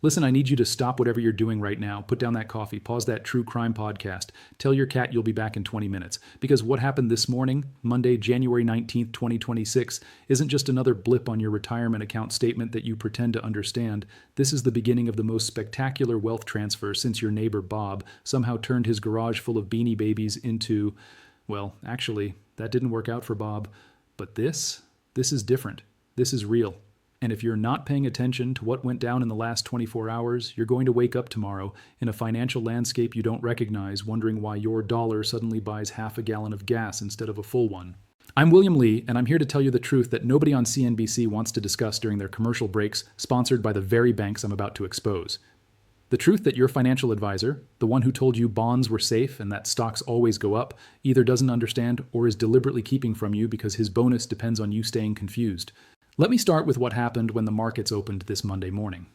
Listen, I need you to stop whatever you're doing right now. Put down that coffee, pause that true crime podcast. Tell your cat you'll be back in 20 minutes. Because what happened this morning, Monday, January 19th, 2026, isn't just another blip on your retirement account statement that you pretend to understand. This is the beginning of the most spectacular wealth transfer since your neighbor Bob somehow turned his garage full of Beanie Babies into, well, actually, that didn't work out for Bob. But this is different. This is real. And if you're not paying attention to what went down in the last 24 hours, you're going to wake up tomorrow in a financial landscape you don't recognize, wondering why your dollar suddenly buys half a gallon of gas instead of a full one. I'm William Lee, and I'm here to tell you the truth that nobody on CNBC wants to discuss during their commercial breaks, sponsored by the very banks I'm about to expose. The truth that your financial advisor, the one who told you bonds were safe and that stocks always go up, either doesn't understand or is deliberately keeping from you because his bonus depends on you staying confused. Let me start with what happened when the markets opened this Monday morning.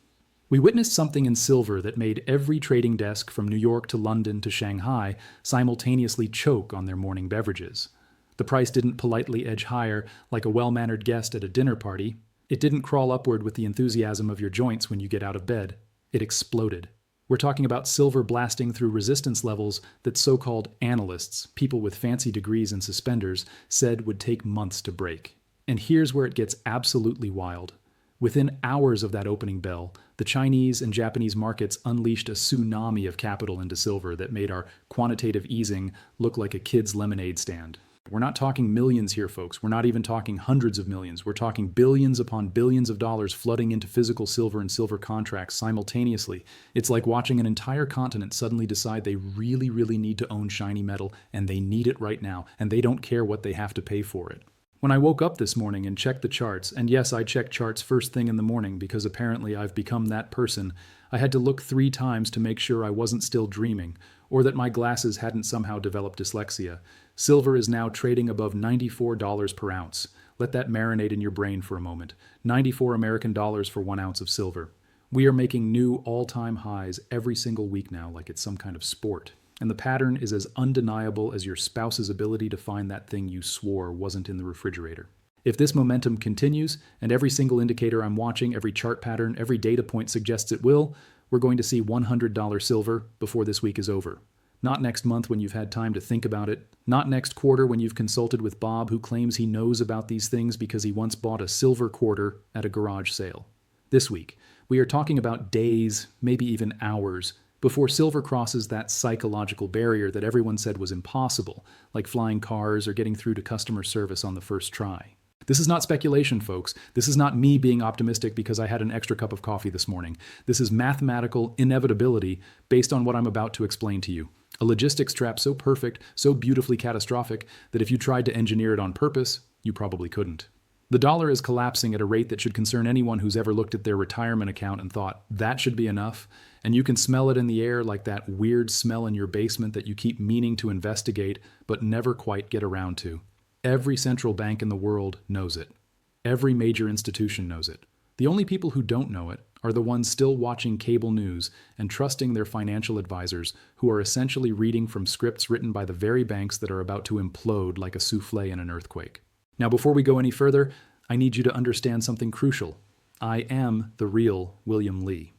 We witnessed something in silver that made every trading desk from New York to London to Shanghai simultaneously choke on their morning beverages. The price didn't politely edge higher like a well-mannered guest at a dinner party. It didn't crawl upward with the enthusiasm of your joints when you get out of bed. It exploded. We're talking about silver blasting through resistance levels that so-called analysts, people with fancy degrees and suspenders, said would take months to break. And here's where it gets absolutely wild. Within hours of that opening bell, the Chinese and Japanese markets unleashed a tsunami of capital into silver that made our quantitative easing look like a kid's lemonade stand. We're not talking millions here, folks. We're not even talking hundreds of millions. We're talking billions upon billions of dollars flooding into physical silver and silver contracts simultaneously. It's like watching an entire continent suddenly decide they really, really need to own shiny metal, and they need it right now, and they don't care what they have to pay for it. When I woke up this morning and checked the charts, and yes, I check charts first thing in the morning because apparently I've become that person, I had to look 3 times to make sure I wasn't still dreaming, or that my glasses hadn't somehow developed dyslexia. Silver is now trading above $94 per ounce. Let that marinate in your brain for a moment. 94 American dollars for 1 ounce of silver. We are making new all-time highs every single week now, like it's some kind of sport. And the pattern is as undeniable as your spouse's ability to find that thing you swore wasn't in the refrigerator. If this momentum continues, and every single indicator I'm watching, every chart pattern, every data point suggests it will, we're going to see $100 silver before this week is over. Not next month when you've had time to think about it. Not next quarter when you've consulted with Bob, who claims he knows about these things because he once bought a silver quarter at a garage sale. This week, we are talking about days, maybe even hours, before silver crosses that psychological barrier that everyone said was impossible, like flying cars or getting through to customer service on the first try. This is not speculation, folks. This is not me being optimistic because I had an extra cup of coffee this morning. This is mathematical inevitability based on what I'm about to explain to you. A logistics trap so perfect, so beautifully catastrophic, that if you tried to engineer it on purpose, you probably couldn't. The dollar is collapsing at a rate that should concern anyone who's ever looked at their retirement account and thought, that should be enough. And you can smell it in the air like that weird smell in your basement that you keep meaning to investigate, but never quite get around to. Every central bank in the world knows it. Every major institution knows it. The only people who don't know it are the ones still watching cable news and trusting their financial advisors, who are essentially reading from scripts written by the very banks that are about to implode like a souffle in an earthquake. Now, before we go any further, I need you to understand something crucial. I am the real William Lee.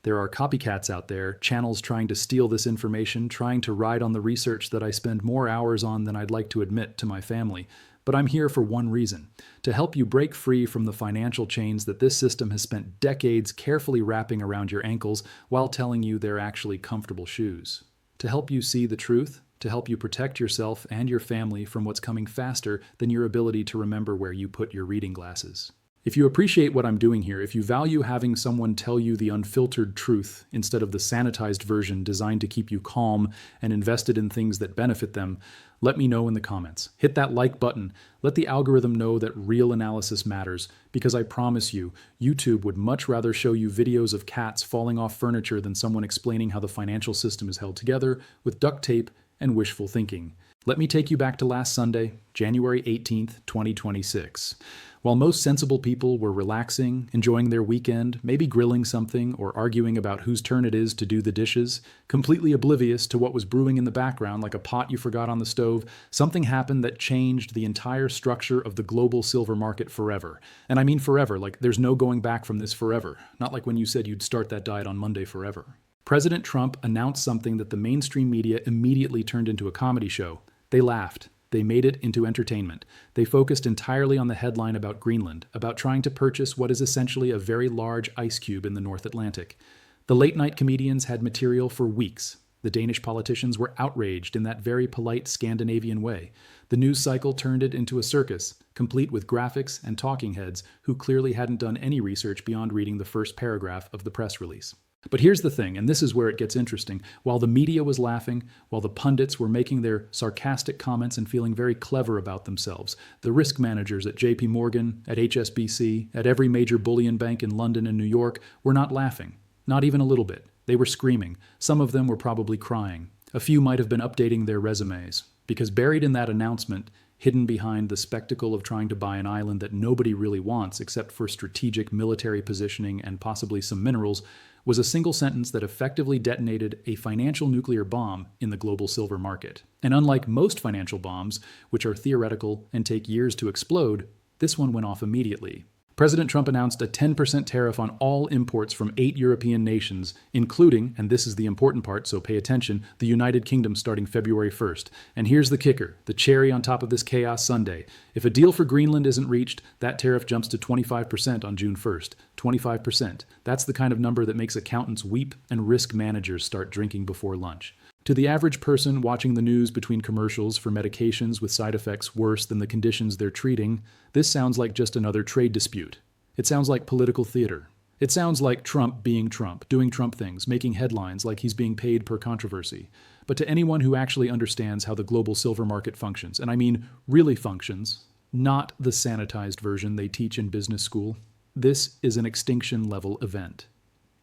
There are copycats out there, channels trying to steal this information, trying to ride on the research that I spend more hours on than I'd like to admit to my family. But I'm here for one reason: to help you break free from the financial chains that this system has spent decades carefully wrapping around your ankles while telling you they're actually comfortable shoes. To help you see the truth, to help you protect yourself and your family from what's coming faster than your ability to remember where you put your reading glasses. If you appreciate what I'm doing here, if you value having someone tell you the unfiltered truth instead of the sanitized version designed to keep you calm and invested in things that benefit them, let me know in the comments. Hit that like button. Let the algorithm know that real analysis matters, because I promise you, YouTube would much rather show you videos of cats falling off furniture than someone explaining how the financial system is held together with duct tape and wishful thinking. Let me take you back to last Sunday, January 18th, 2026. While most sensible people were relaxing, enjoying their weekend, maybe grilling something or arguing about whose turn it is to do the dishes, completely oblivious to what was brewing in the background like a pot you forgot on the stove, something happened that changed the entire structure of the global silver market forever. And I mean forever, like there's no going back from this forever. Not like when you said you'd start that diet on Monday forever. President Trump announced something that the mainstream media immediately turned into a comedy show. They laughed. They made it into entertainment. They focused entirely on the headline about Greenland, about trying to purchase what is essentially a very large ice cube in the North Atlantic. The late-night comedians had material for weeks. The Danish politicians were outraged in that very polite Scandinavian way. The news cycle turned it into a circus, complete with graphics and talking heads who clearly hadn't done any research beyond reading the first paragraph of the press release. But here's the thing, and this is where it gets interesting. While the media was laughing, while the pundits were making their sarcastic comments and feeling very clever about themselves, the risk managers at JP Morgan, at HSBC, at every major bullion bank in London and New York were not laughing. Not even a little bit. They were screaming. Some of them were probably crying. A few might have been updating their resumes. Because buried in that announcement, hidden behind the spectacle of trying to buy an island that nobody really wants except for strategic military positioning and possibly some minerals, was a single sentence that effectively detonated a financial nuclear bomb in the global silver market. And unlike most financial bombs, which are theoretical and take years to explode, this one went off immediately. President Trump announced a 10% tariff on all imports from 8 European nations, including, and this is the important part, so pay attention, the United Kingdom starting February 1st. And here's the kicker, the cherry on top of this chaos sundae. If a deal for Greenland isn't reached, that tariff jumps to 25% on June 1st. 25%. That's the kind of number that makes accountants weep and risk managers start drinking before lunch. To the average person watching the news between commercials for medications with side effects worse than the conditions they're treating, this sounds like just another trade dispute. It sounds like political theater. It sounds like Trump being Trump, doing Trump things, making headlines like he's being paid per controversy. But to anyone who actually understands how the global silver market functions, and I mean really functions, not the sanitized version they teach in business school, this is an extinction-level event.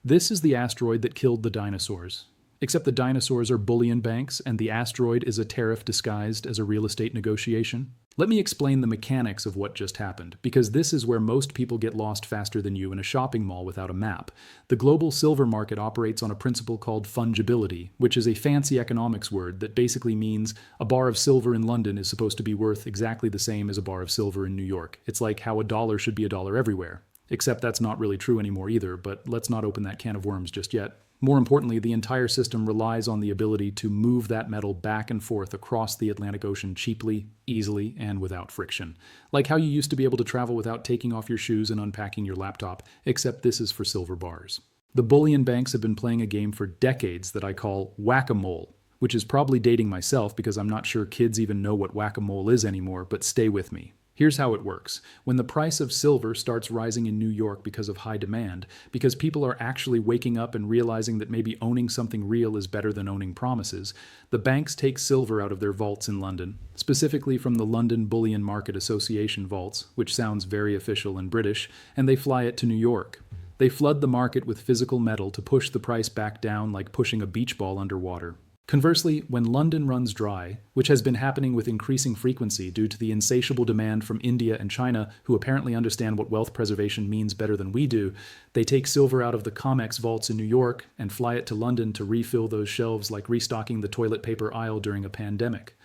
This is the asteroid that killed the dinosaurs. Except the dinosaurs are bullion banks, and the asteroid is a tariff disguised as a real estate negotiation. Let me explain the mechanics of what just happened, because this is where most people get lost faster than you in a shopping mall without a map. The global silver market operates on a principle called fungibility, which is a fancy economics word that basically means a bar of silver in London is supposed to be worth exactly the same as a bar of silver in New York. It's like how a dollar should be a dollar everywhere. Except that's not really true anymore either, but let's not open that can of worms just yet. More importantly, the entire system relies on the ability to move that metal back and forth across the Atlantic Ocean cheaply, easily, and without friction. Like how you used to be able to travel without taking off your shoes and unpacking your laptop, except this is for silver bars. The bullion banks have been playing a game for decades that I call whack-a-mole, which is probably dating myself because I'm not sure kids even know what whack-a-mole is anymore, but stay with me. Here's how it works. When the price of silver starts rising in New York because of high demand, because people are actually waking up and realizing that maybe owning something real is better than owning promises, the banks take silver out of their vaults in London, specifically from the London Bullion Market Association vaults, which sounds very official and British, and they fly it to New York. They flood the market with physical metal to push the price back down like pushing a beach ball underwater. Conversely, when London runs dry, which has been happening with increasing frequency due to the insatiable demand from India and China, who apparently understand what wealth preservation means better than we do, they take silver out of the COMEX vaults in New York and fly it to London to refill those shelves like restocking the toilet paper aisle during a pandemic.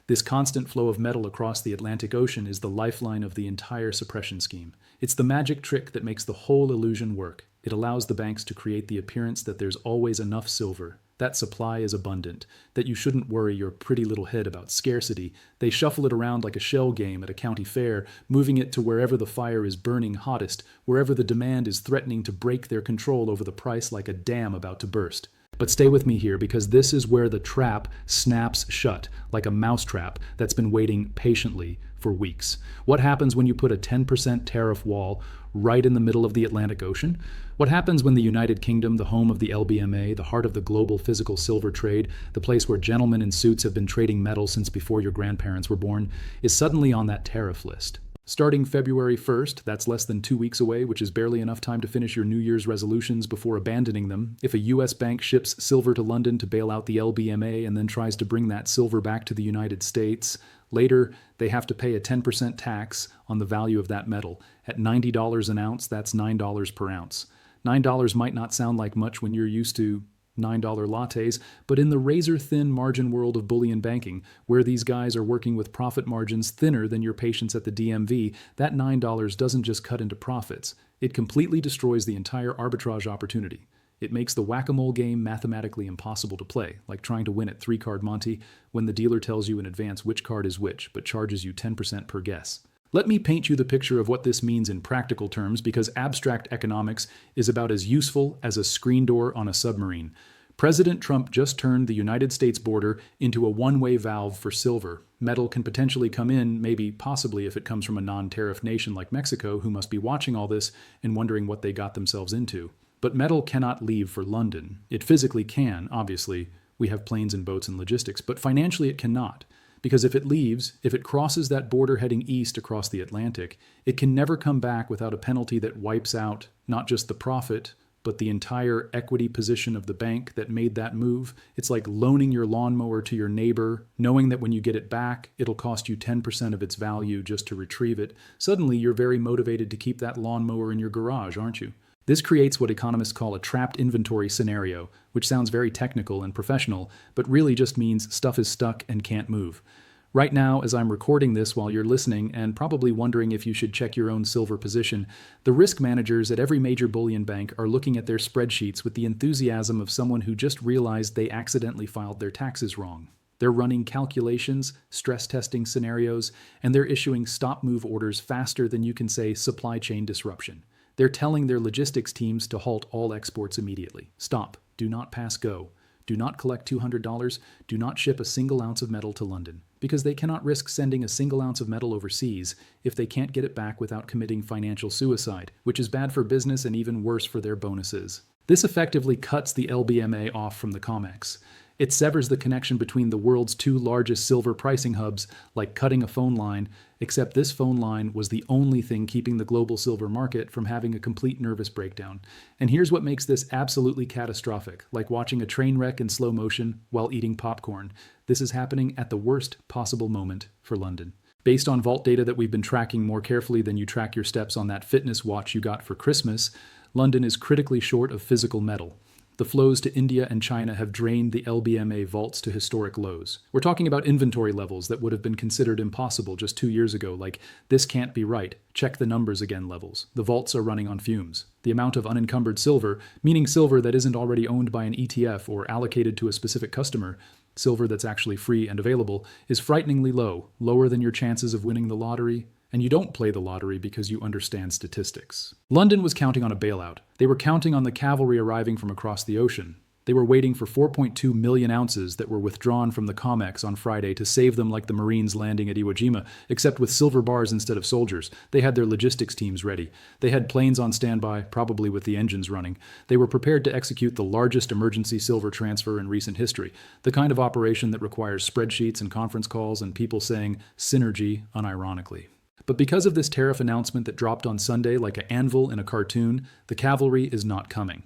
This constant flow of metal across the Atlantic Ocean is the lifeline of the entire suppression scheme. It's the magic trick that makes the whole illusion work. It allows the banks to create the appearance that there's always enough silver, that supply is abundant, that you shouldn't worry your pretty little head about scarcity. They shuffle it around like a shell game at a county fair, moving it to wherever the fire is burning hottest, wherever the demand is threatening to break their control over the price like a dam about to burst. But stay with me here, because this is where the trap snaps shut, like a mousetrap that's been waiting patiently for weeks. What happens when you put a 10% tariff wall right in the middle of the Atlantic Ocean? What happens when the United Kingdom, the home of the LBMA, the heart of the global physical silver trade, the place where gentlemen in suits have been trading metal since before your grandparents were born, is suddenly on that tariff list? Starting February 1st, that's less than 2 weeks away, which is barely enough time to finish your New Year's resolutions before abandoning them. If a US bank ships silver to London to bail out the LBMA and then tries to bring that silver back to the United States, later they have to pay a 10% tax on the value of that metal. At $90 an ounce, that's $9 per ounce. $9 might not sound like much when you're used to $9 lattes, but in the razor-thin margin world of bullion banking, where these guys are working with profit margins thinner than your patients at the DMV, that $9 doesn't just cut into profits. It completely destroys the entire arbitrage opportunity. It makes the whack-a-mole game mathematically impossible to play, like trying to win at 3-card Monte when the dealer tells you in advance which card is which, but charges you 10% per guess. Let me paint you the picture of what this means in practical terms, because abstract economics is about as useful as a screen door on a submarine. President Trump just turned the United States border into a one-way valve for silver. Metal can potentially come in, maybe possibly if it comes from a non-tariff nation like Mexico, who must be watching all this and wondering what they got themselves into. But metal cannot leave for London. It physically can, obviously. We have planes and boats and logistics, but financially it cannot. Because if it leaves, if it crosses that border heading east across the Atlantic, it can never come back without a penalty that wipes out not just the profit, but the entire equity position of the bank that made that move. It's like loaning your lawnmower to your neighbor, knowing that when you get it back, it'll cost you 10% of its value just to retrieve it. Suddenly, you're very motivated to keep that lawnmower in your garage, aren't you? This creates what economists call a trapped inventory scenario, which sounds very technical and professional, but really just means stuff is stuck and can't move. Right now, as I'm recording this while you're listening and probably wondering if you should check your own silver position, the risk managers at every major bullion bank are looking at their spreadsheets with the enthusiasm of someone who just realized they accidentally filed their taxes wrong. They're running calculations, stress testing scenarios, and they're issuing stop-move orders faster than you can say supply chain disruption. They're telling their logistics teams to halt all exports immediately. Stop. Do not pass go. Do not collect $200. Do not ship a single ounce of metal to London, because they cannot risk sending a single ounce of metal overseas if they can't get it back without committing financial suicide, which is bad for business and even worse for their bonuses. This effectively cuts the LBMA off from the COMEX. It severs the connection between the world's two largest silver pricing hubs, like cutting a phone line, except this phone line was the only thing keeping the global silver market from having a complete nervous breakdown. And here's what makes this absolutely catastrophic, like watching a train wreck in slow motion while eating popcorn. This is happening at the worst possible moment for London. Based on vault data that we've been tracking more carefully than you track your steps on that fitness watch you got for Christmas, London is critically short of physical metal. The flows to India and China have drained the LBMA vaults to historic lows. We're talking about inventory levels that would have been considered impossible just 2 years ago, like "this can't be right, check the numbers again" levels. The vaults are running on fumes. The amount of unencumbered silver, meaning silver that isn't already owned by an ETF or allocated to a specific customer, silver that's actually free and available, is frighteningly low, lower than your chances of winning the lottery. And you don't play the lottery because you understand statistics. London was counting on a bailout. They were counting on the cavalry arriving from across the ocean. They were waiting for 4.2 million ounces that were withdrawn from the COMEX on Friday to save them like the Marines landing at Iwo Jima, except with silver bars instead of soldiers. They had their logistics teams ready. They had planes on standby, probably with the engines running. They were prepared to execute the largest emergency silver transfer in recent history, the kind of operation that requires spreadsheets and conference calls and people saying synergy unironically. But because of this tariff announcement that dropped on Sunday like an anvil in a cartoon, the cavalry is not coming.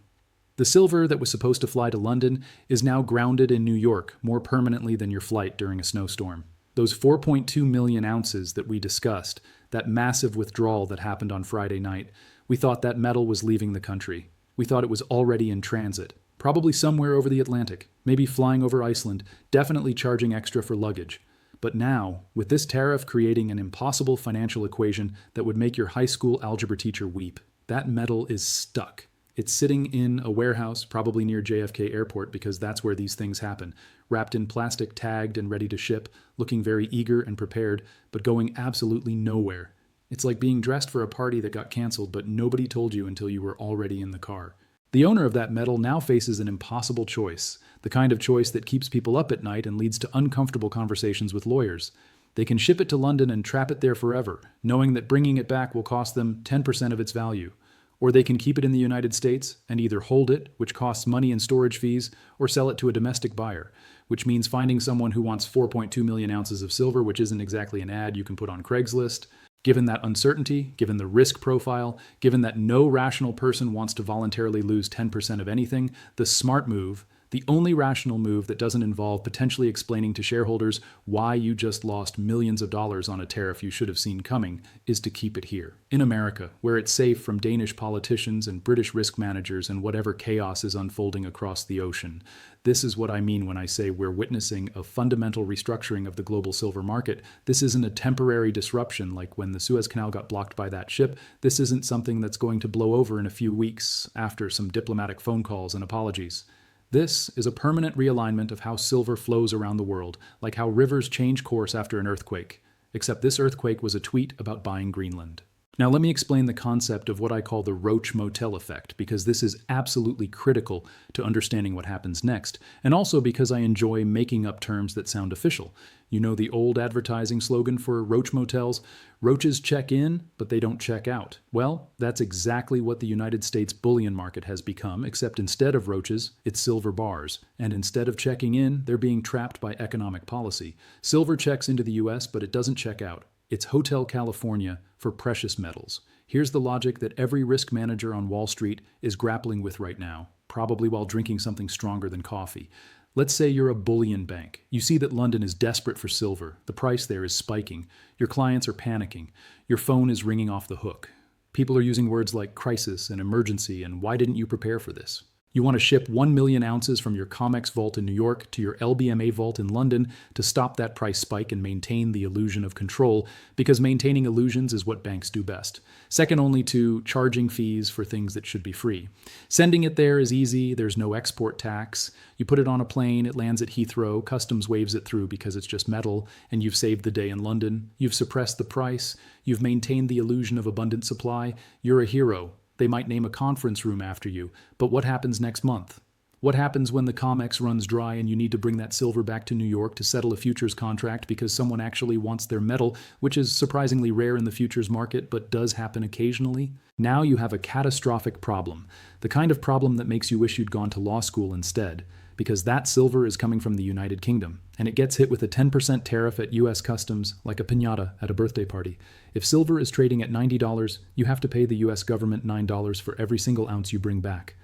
The silver that was supposed to fly to London is now grounded in New York more permanently than your flight during a snowstorm. Those 4.2 million ounces that we discussed, that massive withdrawal that happened on Friday night, we thought that metal was leaving the country. We thought it was already in transit, probably somewhere over the Atlantic, maybe flying over Iceland, definitely charging extra for luggage. But now, with this tariff creating an impossible financial equation that would make your high school algebra teacher weep, that metal is stuck. It's sitting in a warehouse, probably near JFK Airport, because that's where these things happen, wrapped in plastic, tagged and ready to ship, looking very eager and prepared, but going absolutely nowhere. It's like being dressed for a party that got canceled, but nobody told you until you were already in the car. The owner of that metal now faces an impossible choice, the kind of choice that keeps people up at night and leads to uncomfortable conversations with lawyers. They can ship it to London and trap it there forever, knowing that bringing it back will cost them 10% of its value. Or they can keep it in the United States and either hold it, which costs money and storage fees, or sell it to a domestic buyer, which means finding someone who wants 4.2 million ounces of silver, which isn't exactly an ad you can put on Craigslist. Given that uncertainty, given the risk profile, given that no rational person wants to voluntarily lose 10% of anything, the smart move, the only rational move that doesn't involve potentially explaining to shareholders why you just lost millions of dollars on a tariff you should have seen coming, is to keep it here. In America, where it's safe from Danish politicians and British risk managers and whatever chaos is unfolding across the ocean. This is what I mean when I say we're witnessing a fundamental restructuring of the global silver market. This isn't a temporary disruption like when the Suez Canal got blocked by that ship. This isn't something that's going to blow over in a few weeks after some diplomatic phone calls and apologies. This is a permanent realignment of how silver flows around the world, like how rivers change course after an earthquake. Except this earthquake was a tweet about buying Greenland. Now let me explain the concept of what I call the roach motel effect, because this is absolutely critical to understanding what happens next, and also because I enjoy making up terms that sound official. You know the old advertising slogan for roach motels? Roaches check in, but they don't check out. Well, that's exactly what the United States bullion market has become, except instead of roaches, it's silver bars. And instead of checking in, they're being trapped by economic policy. Silver checks into the US, but it doesn't check out. It's Hotel California for precious metals. Here's the logic that every risk manager on Wall Street is grappling with right now, probably while drinking something stronger than coffee. Let's say you're a bullion bank. You see that London is desperate for silver. The price there is spiking. Your clients are panicking. Your phone is ringing off the hook. People are using words like crisis and emergency and why didn't you prepare for this? You want to ship 1 million ounces from your COMEX vault in New York to your LBMA vault in London to stop that price spike and maintain the illusion of control, because maintaining illusions is what banks do best. Second only to charging fees for things that should be free. Sending it there is easy, there's no export tax. You put it on a plane, it lands at Heathrow, customs waves it through because it's just metal, and you've saved the day in London. You've suppressed the price, you've maintained the illusion of abundant supply. You're a hero. They might name a conference room after you, but what happens next month? What happens when the COMEX runs dry and you need to bring that silver back to New York to settle a futures contract because someone actually wants their metal, which is surprisingly rare in the futures market, but does happen occasionally? Now you have a catastrophic problem, the kind of problem that makes you wish you'd gone to law school instead, because that silver is coming from the United Kingdom, and it gets hit with a 10% tariff at US Customs like a piñata at a birthday party. If silver is trading at $90, you have to pay the US government $9 for every single ounce you bring back.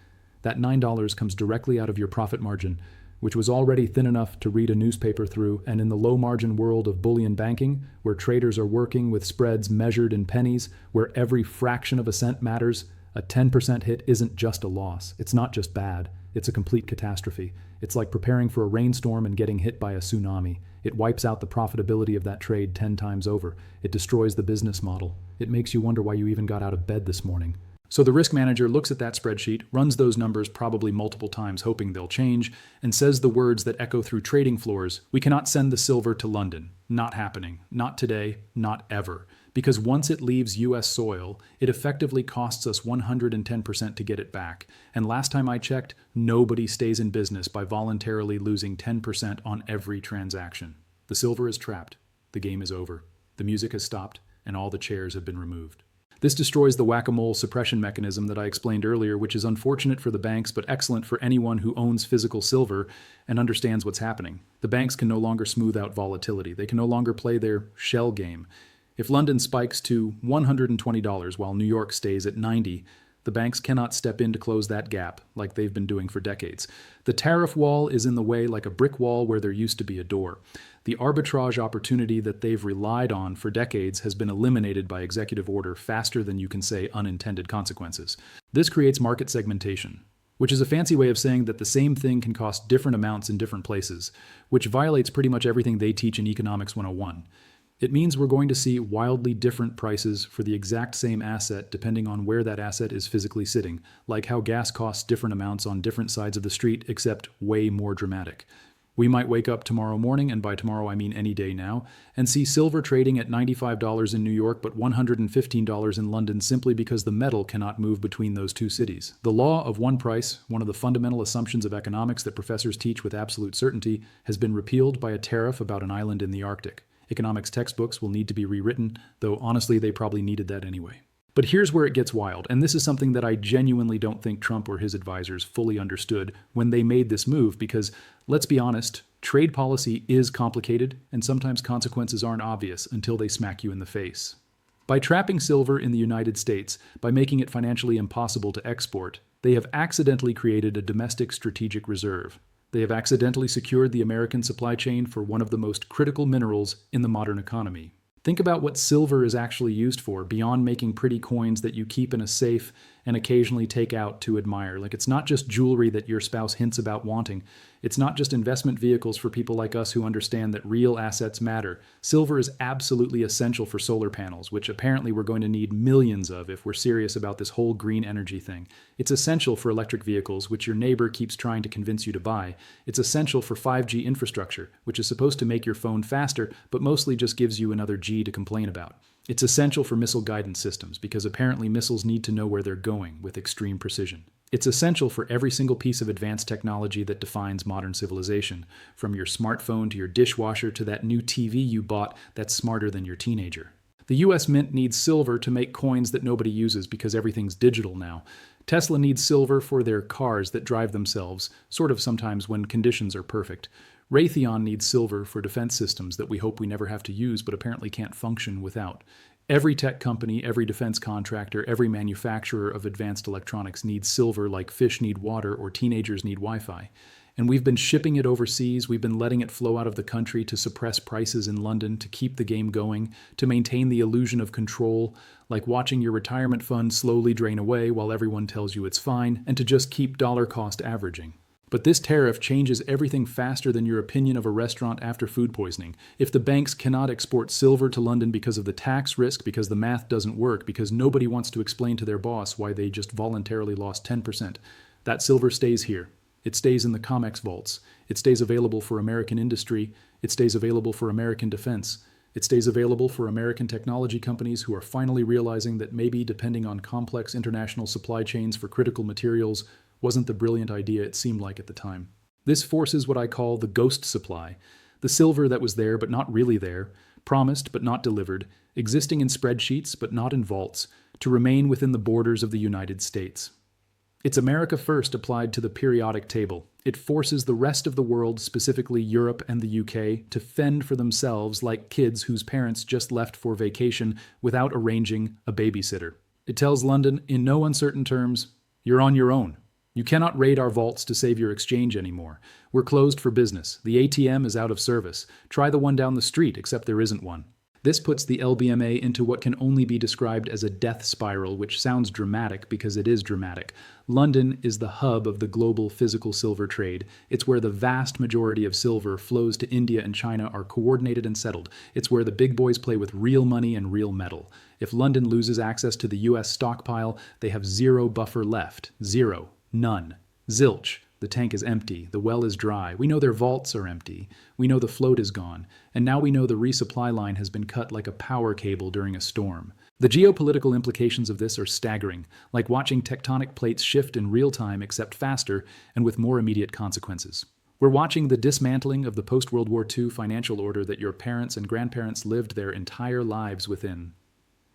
That $9 comes directly out of your profit margin, which was already thin enough to read a newspaper through, and in the low-margin world of bullion banking, where traders are working with spreads measured in pennies, where every fraction of a cent matters, a 10% hit isn't just a loss. It's not just bad. It's a complete catastrophe. It's like preparing for a rainstorm and getting hit by a tsunami. It wipes out the profitability of that trade 10 times over. It destroys the business model. It makes you wonder why you even got out of bed this morning. So the risk manager looks at that spreadsheet, runs those numbers probably multiple times hoping they'll change, and says the words that echo through trading floors: we cannot send the silver to London. Not happening. Not today. Not ever. Because once it leaves US soil, it effectively costs us 110% to get it back. And last time I checked, nobody stays in business by voluntarily losing 10% on every transaction. The silver is trapped. The game is over. The music has stopped, and all the chairs have been removed. This destroys the whack-a-mole suppression mechanism that I explained earlier, which is unfortunate for the banks but excellent for anyone who owns physical silver and understands what's happening. The banks can no longer smooth out volatility. They can no longer play their shell game. If London spikes to $120 while New York stays at $90, the banks cannot step in to close that gap like they've been doing for decades. The tariff wall is in the way like a brick wall where there used to be a door. The arbitrage opportunity that they've relied on for decades has been eliminated by executive order faster than you can say unintended consequences. This creates market segmentation, which is a fancy way of saying that the same thing can cost different amounts in different places, which violates pretty much everything they teach in Economics 101. It means we're going to see wildly different prices for the exact same asset depending on where that asset is physically sitting, like how gas costs different amounts on different sides of the street, except way more dramatic. We might wake up tomorrow morning, and by tomorrow I mean any day now, and see silver trading at $95 in New York but $115 in London simply because the metal cannot move between those two cities. The law of one price, one of the fundamental assumptions of economics that professors teach with absolute certainty, has been repealed by a tariff about an island in the Arctic. Economics textbooks will need to be rewritten, though honestly they probably needed that anyway. But here's where it gets wild, and this is something that I genuinely don't think Trump or his advisors fully understood when they made this move, because, let's be honest, trade policy is complicated, and sometimes consequences aren't obvious until they smack you in the face. By trapping silver in the United States, by making it financially impossible to export, they have accidentally created a domestic strategic reserve. They have accidentally secured the American supply chain for one of the most critical minerals in the modern economy. Think about what silver is actually used for, beyond making pretty coins that you keep in a safe and occasionally take out to admire. Like, it's not just jewelry that your spouse hints about wanting. It's not just investment vehicles for people like us who understand that real assets matter. Silver is absolutely essential for solar panels, which apparently we're going to need millions of if we're serious about this whole green energy thing. It's essential for electric vehicles, which your neighbor keeps trying to convince you to buy. It's essential for 5G infrastructure, which is supposed to make your phone faster, but mostly just gives you another G to complain about. It's essential for missile guidance systems, because apparently missiles need to know where they're going with extreme precision. It's essential for every single piece of advanced technology that defines modern civilization, from your smartphone to your dishwasher to that new TV you bought that's smarter than your teenager. The US Mint needs silver to make coins that nobody uses because everything's digital now. Tesla needs silver for their cars that drive themselves, sort of sometimes when conditions are perfect. Raytheon needs silver for defense systems that we hope we never have to use but apparently can't function without. Every tech company, every defense contractor, every manufacturer of advanced electronics needs silver like fish need water or teenagers need Wi-Fi. And we've been shipping it overseas, we've been letting it flow out of the country to suppress prices in London, to keep the game going, to maintain the illusion of control, like watching your retirement fund slowly drain away while everyone tells you it's fine, and to just keep dollar cost averaging. But this tariff changes everything faster than your opinion of a restaurant after food poisoning. If the banks cannot export silver to London because of the tax risk, because the math doesn't work, because nobody wants to explain to their boss why they just voluntarily lost 10%, that silver stays here. It stays in the COMEX vaults. It stays available for American industry. It stays available for American defense. It stays available for American technology companies who are finally realizing that maybe depending on complex international supply chains for critical materials wasn't the brilliant idea it seemed like at the time. This forces what I call the ghost supply, the silver that was there but not really there, promised but not delivered, existing in spreadsheets but not in vaults, to remain within the borders of the United States. It's America First applied to the periodic table. It forces the rest of the world, specifically Europe and the UK, to fend for themselves like kids whose parents just left for vacation without arranging a babysitter. It tells London, in no uncertain terms, you're on your own. You cannot raid our vaults to save your exchange anymore. We're closed for business. The ATM is out of service. Try the one down the street, except there isn't one. This puts the LBMA into what can only be described as a death spiral, which sounds dramatic because it is dramatic. London is the hub of the global physical silver trade. It's where the vast majority of silver flows to India and China are coordinated and settled. It's where the big boys play with real money and real metal. If London loses access to the US stockpile, they have zero buffer left. Zero. None. Zilch. The tank is empty. The well is dry. We know their vaults are empty. We know the float is gone. And now we know the resupply line has been cut like a power cable during a storm. The geopolitical implications of this are staggering, like watching tectonic plates shift in real time except faster and with more immediate consequences. We're watching the dismantling of the post-World War II financial order that your parents and grandparents lived their entire lives within.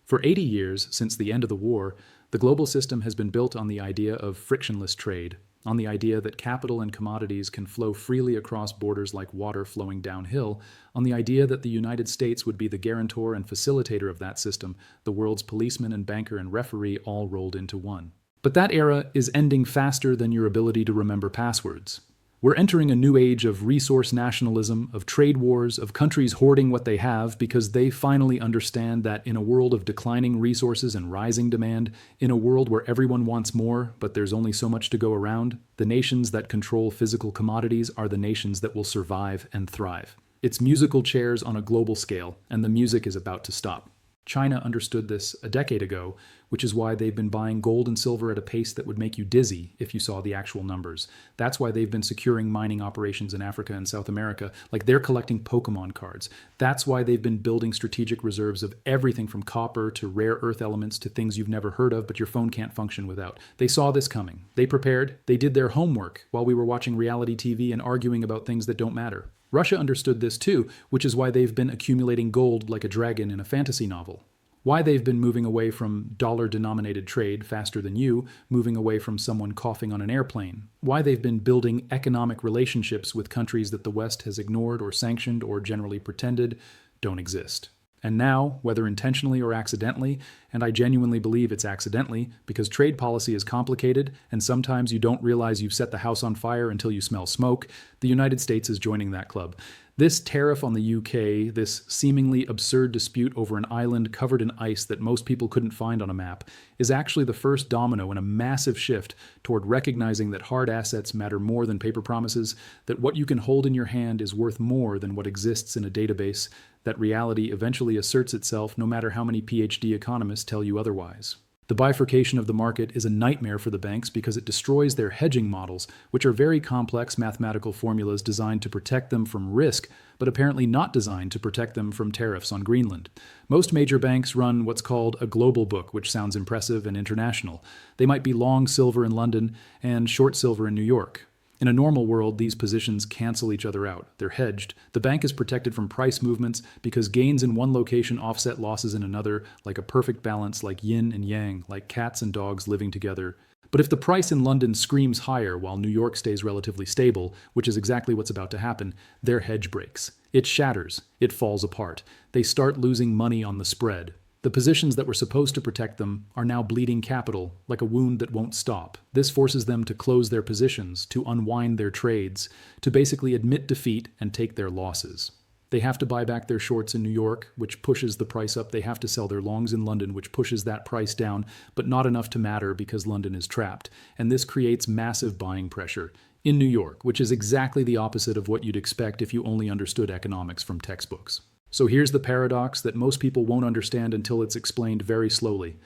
For 80 years, since the end of the war, the global system has been built on the idea of frictionless trade, on the idea that capital and commodities can flow freely across borders like water flowing downhill, on the idea that the United States would be the guarantor and facilitator of that system, the world's policeman and banker and referee all rolled into one. But that era is ending faster than your ability to remember passwords. We're entering a new age of resource nationalism, of trade wars, of countries hoarding what they have because they finally understand that in a world of declining resources and rising demand, in a world where everyone wants more, but there's only so much to go around, the nations that control physical commodities are the nations that will survive and thrive. It's musical chairs on a global scale, and the music is about to stop. China understood this a decade ago, which is why they've been buying gold and silver at a pace that would make you dizzy if you saw the actual numbers. That's why they've been securing mining operations in Africa and South America, like they're collecting Pokemon cards. That's why they've been building strategic reserves of everything from copper to rare earth elements to things you've never heard of but your phone can't function without. They saw this coming. They prepared. They did their homework while we were watching reality TV and arguing about things that don't matter. Russia understood this too, which is why they've been accumulating gold like a dragon in a fantasy novel. Why they've been moving away from dollar-denominated trade faster than you, moving away from someone coughing on an airplane. Why they've been building economic relationships with countries that the West has ignored or sanctioned or generally pretended don't exist. And now, whether intentionally or accidentally, and I genuinely believe it's accidentally, because trade policy is complicated, and sometimes you don't realize you've set the house on fire until you smell smoke, the United States is joining that club. This tariff on the UK, this seemingly absurd dispute over an island covered in ice that most people couldn't find on a map, is actually the first domino in a massive shift toward recognizing that hard assets matter more than paper promises, that what you can hold in your hand is worth more than what exists in a database, that reality eventually asserts itself no matter how many PhD economists tell you otherwise. The bifurcation of the market is a nightmare for the banks because it destroys their hedging models, which are very complex mathematical formulas designed to protect them from risk, but apparently not designed to protect them from tariffs on Greenland. Most major banks run what's called a global book, which sounds impressive and international. They might be long silver in London and short silver in New York. In a normal world, these positions cancel each other out. They're hedged. The bank is protected from price movements because gains in one location offset losses in another, like a perfect balance, like yin and yang, like cats and dogs living together. But if the price in London screams higher while New York stays relatively stable, which is exactly what's about to happen, their hedge breaks. It shatters. It falls apart. They start losing money on the spread. The positions that were supposed to protect them are now bleeding capital, like a wound that won't stop. This forces them to close their positions, to unwind their trades, to basically admit defeat and take their losses. They have to buy back their shorts in New York, which pushes the price up. They have to sell their longs in London, which pushes that price down, but not enough to matter because London is trapped. And this creates massive buying pressure in New York, which is exactly the opposite of what you'd expect if you only understood economics from textbooks. So here's the paradox that most people won't understand until it's explained very slowly.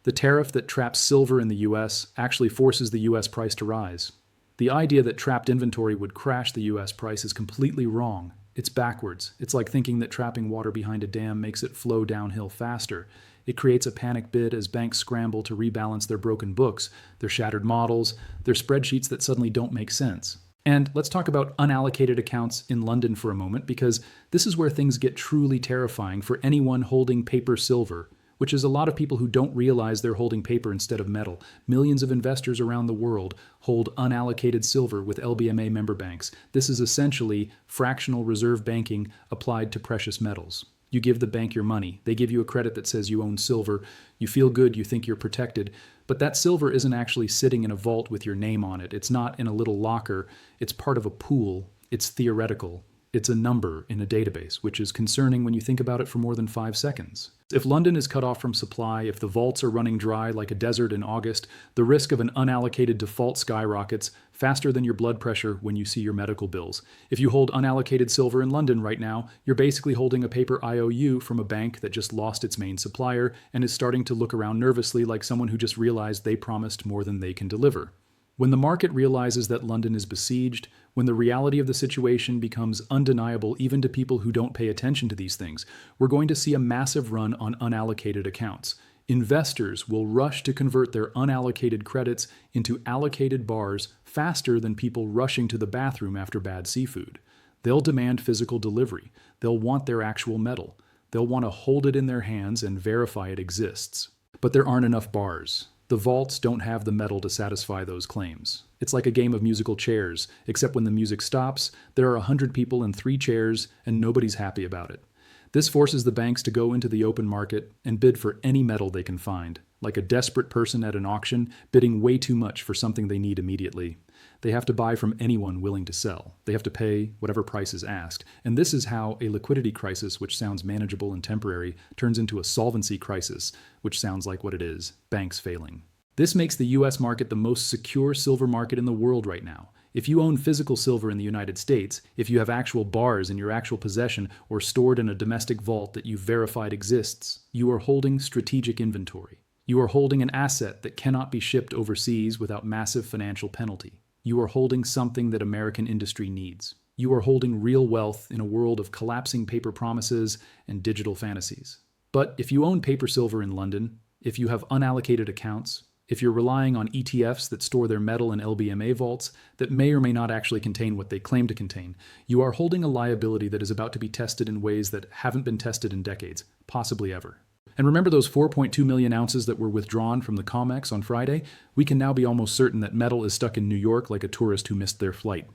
The tariff that traps silver in the US actually forces the US price to rise. The idea that trapped inventory would crash the US price is completely wrong. It's backwards. It's like thinking that trapping water behind a dam makes it flow downhill faster. It creates a panic bid as banks scramble to rebalance their broken books, their shattered models, their spreadsheets that suddenly don't make sense. And let's talk about unallocated accounts in London for a moment, because this is where things get truly terrifying for anyone holding paper silver, which is a lot of people who don't realize they're holding paper instead of metal. Millions of investors around the world hold unallocated silver with LBMA member banks. This is essentially fractional reserve banking applied to precious metals. You give the bank your money. They give you a credit that says you own silver. You feel good, you think you're protected. But that silver isn't actually sitting in a vault with your name on it. It's not in a little locker. It's part of a pool. It's theoretical. It's a number in a database, which is concerning when you think about it for more than 5 seconds. If London is cut off from supply, if the vaults are running dry like a desert in August, the risk of an unallocated default skyrockets faster than your blood pressure when you see your medical bills. If you hold unallocated silver in London right now, you're basically holding a paper IOU from a bank that just lost its main supplier and is starting to look around nervously like someone who just realized they promised more than they can deliver. When the market realizes that London is besieged, when the reality of the situation becomes undeniable even to people who don't pay attention to these things, we're going to see a massive run on unallocated accounts. Investors will rush to convert their unallocated credits into allocated bars faster than people rushing to the bathroom after bad seafood. They'll demand physical delivery. They'll want their actual metal. They'll want to hold it in their hands and verify it exists. But there aren't enough bars. The vaults don't have the metal to satisfy those claims. It's like a game of musical chairs, except when the music stops, there are 100 people in 3 chairs and nobody's happy about it. This forces the banks to go into the open market and bid for any metal they can find, like a desperate person at an auction bidding way too much for something they need immediately. They have to buy from anyone willing to sell. They have to pay whatever price is asked. And this is how a liquidity crisis, which sounds manageable and temporary, turns into a solvency crisis, which sounds like what it is, banks failing. This makes the US market the most secure silver market in the world right now. If you own physical silver in the United States, if you have actual bars in your actual possession or stored in a domestic vault that you've verified exists, you are holding strategic inventory. You are holding an asset that cannot be shipped overseas without massive financial penalty. You are holding something that American industry needs. You are holding real wealth in a world of collapsing paper promises and digital fantasies. But if you own paper silver in London, if you have unallocated accounts, if you're relying on ETFs that store their metal in LBMA vaults that may or may not actually contain what they claim to contain, you are holding a liability that is about to be tested in ways that haven't been tested in decades, possibly ever. And remember those 4.2 million ounces that were withdrawn from the COMEX on Friday? We can now be almost certain that metal is stuck in New York like a tourist who missed their flight.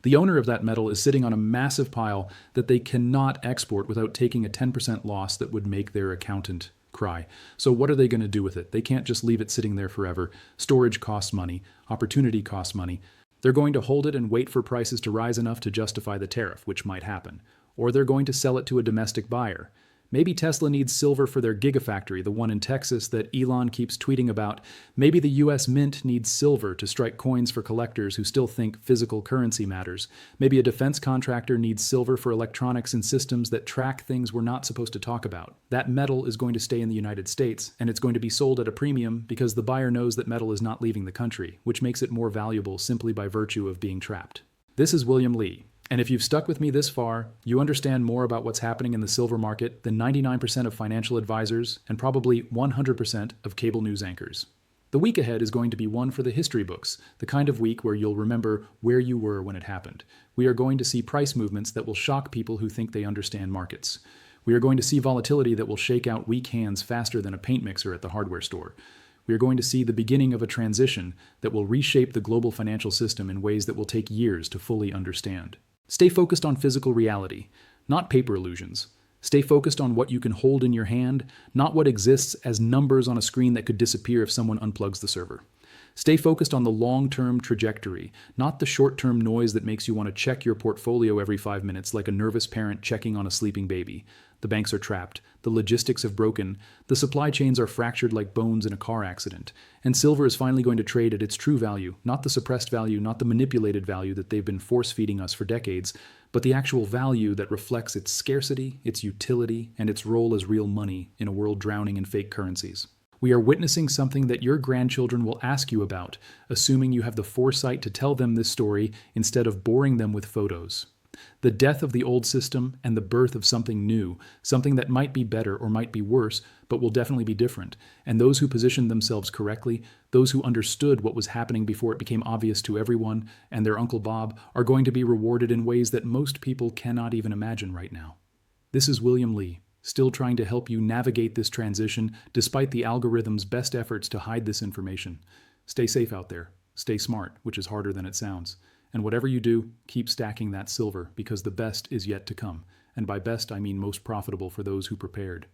The owner of that metal is sitting on a massive pile that they cannot export without taking a 10% loss that would make their accountant cry. So what are they going to do with it? They can't just leave it sitting there forever. Storage costs money. Opportunity costs money. They're going to hold it and wait for prices to rise enough to justify the tariff, which might happen. Or they're going to sell it to a domestic buyer. Maybe Tesla needs silver for their gigafactory, the one in Texas that Elon keeps tweeting about. Maybe the US Mint needs silver to strike coins for collectors who still think physical currency matters. Maybe a defense contractor needs silver for electronics and systems that track things we're not supposed to talk about. That metal is going to stay in the United States, and it's going to be sold at a premium because the buyer knows that metal is not leaving the country, which makes it more valuable simply by virtue of being trapped. This is William Lee. And if you've stuck with me this far, you understand more about what's happening in the silver market than 99% of financial advisors and probably 100% of cable news anchors. The week ahead is going to be one for the history books, the kind of week where you'll remember where you were when it happened. We are going to see price movements that will shock people who think they understand markets. We are going to see volatility that will shake out weak hands faster than a paint mixer at the hardware store. We are going to see the beginning of a transition that will reshape the global financial system in ways that will take years to fully understand. Stay focused on physical reality, not paper illusions. Stay focused on what you can hold in your hand, not what exists as numbers on a screen that could disappear if someone unplugs the server. Stay focused on the long-term trajectory, not the short-term noise that makes you want to check your portfolio every 5 minutes like a nervous parent checking on a sleeping baby. The banks are trapped. The logistics have broken. The supply chains are fractured like bones in a car accident. And silver is finally going to trade at its true value, not the suppressed value, not the manipulated value that they've been force-feeding us for decades, but the actual value that reflects its scarcity, its utility, and its role as real money in a world drowning in fake currencies. We are witnessing something that your grandchildren will ask you about, assuming you have the foresight to tell them this story instead of boring them with photos. The death of the old system and the birth of something new, something that might be better or might be worse, but will definitely be different. And those who positioned themselves correctly, those who understood what was happening before it became obvious to everyone and their Uncle Bob, are going to be rewarded in ways that most people cannot even imagine right now. This is William Lee, still trying to help you navigate this transition despite the algorithm's best efforts to hide this information. Stay safe out there. Stay smart, which is harder than it sounds. And whatever you do, keep stacking that silver because the best is yet to come. And by best, I mean most profitable for those who prepared.